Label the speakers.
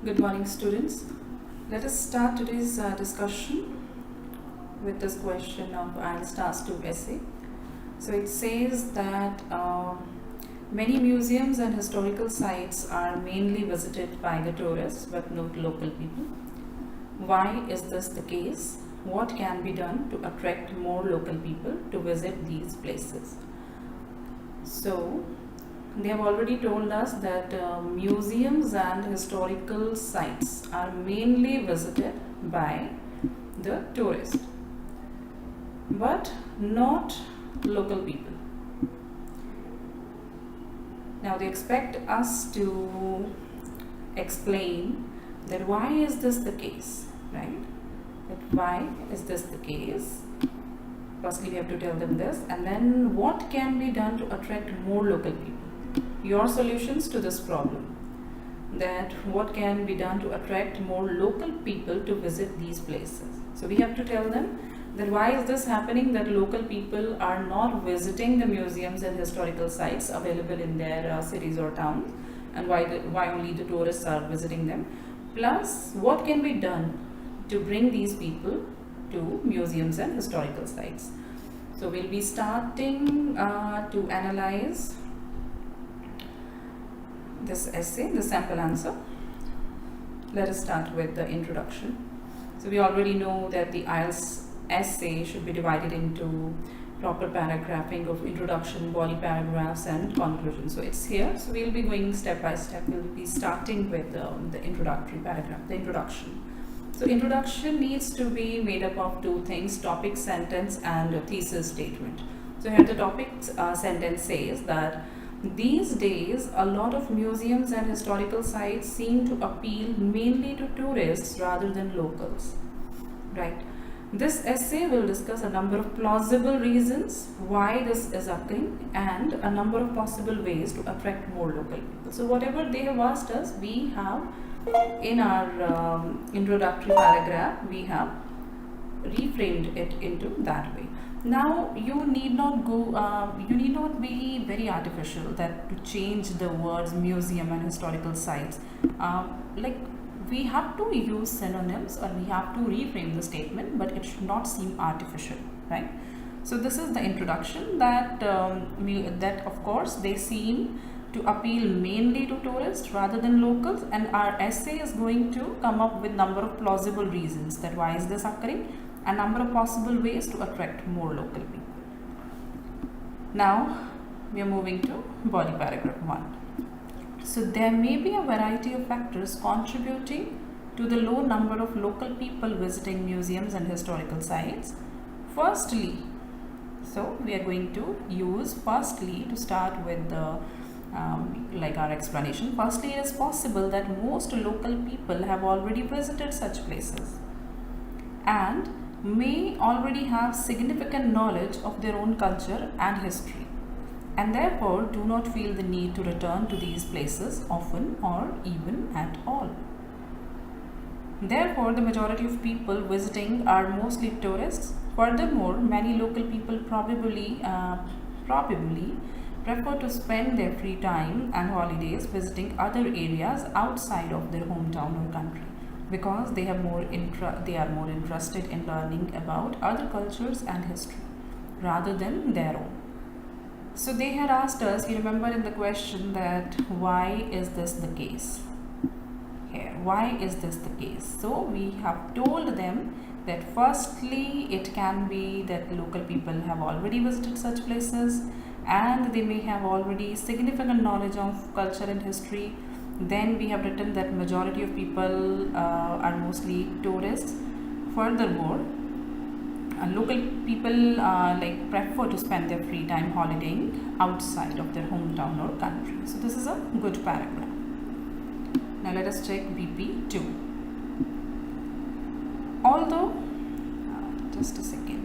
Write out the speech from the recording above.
Speaker 1: Good morning, students. Let us start today's discussion with this question of IELTS Task 2 essay. So it says that many museums and historical sites are mainly visited by the tourists but not local people. Why is this the case? What can be done to attract more local people to visit these places? So they have already told us that museums and historical sites are mainly visited by the tourists but not local people. Now they expect us to explain that why is this the case, right? That why is this the case? Firstly, we have to tell them this, and then what can be done to attract more local people. Your solutions to this problem, that what can be done to attract more local people to visit these places. So we have to tell them that why is this happening, that local people are not visiting the museums and historical sites available in their cities or towns, and why only the tourists are visiting them. Plus, what can be done to bring these people to museums and historical sites. So we'll be starting to analyze this essay, the sample answer. Let us start with the introduction. So we already know that the IELTS essay should be divided into proper paragraphing of introduction, body paragraphs and conclusion. So it's here. So we'll be going step by step. We'll be starting with the introductory paragraph, the introduction. So introduction needs to be made up of two things: topic sentence and a thesis statement. So here the topic sentence says that these days a lot of museums and historical sites seem to appeal mainly to tourists rather than locals, right? This essay will discuss a number of plausible reasons why this is occurring and a number of possible ways to attract more local people. So whatever they have asked us, we have in our introductory paragraph, we have reframed it into that way. Now you need not be very artificial that to change the words museum and historical sites. Like we have to use synonyms or we have to reframe the statement, but it should not seem artificial, right? So this is the introduction that that of course they seem to appeal mainly to tourists rather than locals, and our essay is going to come up with number of plausible reasons that why is this occurring, a number of possible ways to attract more local people. Now we are moving to body paragraph 1. So there may be a variety of factors contributing to the low number of local people visiting museums and historical sites. Firstly, so we are going to use firstly to start with the like our explanation. Firstly, it is possible that most local people have already visited such places and may already have significant knowledge of their own culture and history, and therefore do not feel the need to return to these places often or even at all. Therefore, the majority of people visiting are mostly tourists. Furthermore, many local people probably prefer to spend their free time and holidays visiting other areas outside of their hometown or country because they are more interested in learning about other cultures and history rather than their own. So they had asked us, you remember in the question, that why is this the case? Here, why is this the case? So we have told them that firstly it can be that local people have already visited such places and they may have already significant knowledge of culture and history. Then we have written that majority of people are mostly tourists. Furthermore, local people prefer to spend their free time holidaying outside of their hometown or country. So this is a good paragraph. Now let us check BP 2. Although, just a second.